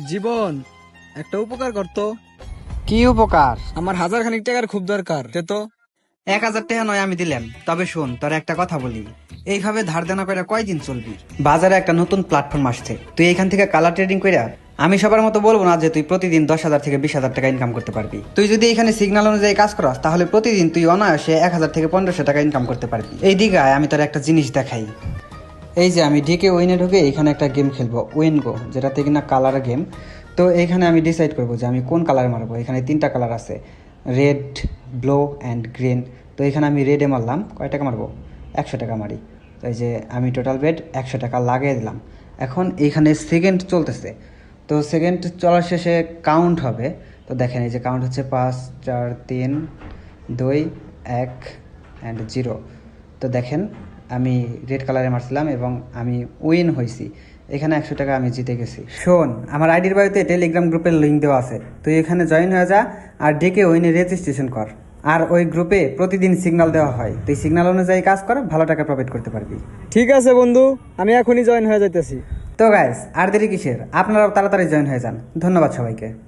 জীবন, একটা উপকার করতো। কি উপকার? আমার 1000 টাকার খুব দরকার, দে তো। 1000 টাকা নয় আমি দিলাম, তবে শোন তোর একটা কথা বলি। এইভাবে ধার দেনা করে কয়দিন চলবি? বাজারে একটা নতুন প্ল্যাটফর্ম আসছে, তুই এখান থেকে কালার ট্রেডিং কইরা, আমি সবার মতো বলবো না যে তুই প্রতিদিন 10,000 থেকে 20,000 টাকা ইনকাম করতে পারবি। তুই যদি এখানে সিগন্যাল অনুযায়ী কাজ করাস তাহলে প্রতিদিন তুই অনায়াসে 1000 থেকে 1500 টাকা ইনকাম করতে পারবি। এই দিকে আয়, আমি তোর একটা জিনিস দেখাই। এই যে আমি ডিকে উইনে ঢুকে এখানে একটা গেম খেলবো, উইন গো, যেটাতে কিনা কালার গেম। তো এইখানে আমি ডিসাইড করবো যে আমি কোন কালার মারবো। এখানে 3টা কালার আছে, রেড, ব্লু অ্যান্ড গ্রিন। তো এখানে আমি রেডে মারলাম। কয় টাকা মারবো? 100 টাকা মারি। তো এই যে আমি টোটাল বেড 100 টাকা লাগিয়ে দিলাম। এখন এইখানে সেকেন্ড চলতেছে, তো সেকেন্ড চলার শেষে কাউন্ট হবে। তো দেখেন এই যে কাউন্ট হচ্ছে 5 4 3 2 1 অ্যান্ড 0। তো দেখেন আমি রেড কালারে মারছিলাম এবং আমি উইন হয়েছি। এখানে 100 টাকা আমি জিতে গেছি। শোন, আমার আইডির বাড়িতে টেলিগ্রাম গ্রুপের লিঙ্ক দেওয়া আছে, তুই এখানে জয়েন হয়ে যা আর ডেকে উইনে রেজিস্ট্রেশন কর। আর ওই গ্রুপে প্রতিদিন সিগন্যাল দেওয়া হয়, তুই সিগন্যাল অনুযায়ী কাজ কর, ভালো টাকা প্রফিট করতে পারবি। ঠিক আছে বন্ধু, আমি এখনই জয়েন হয়ে যাইতেছি। তো গাইস, আর দেরি কিসের? আপনারাও তাড়াতাড়ি জয়েন হয়ে যান। ধন্যবাদ সবাইকে।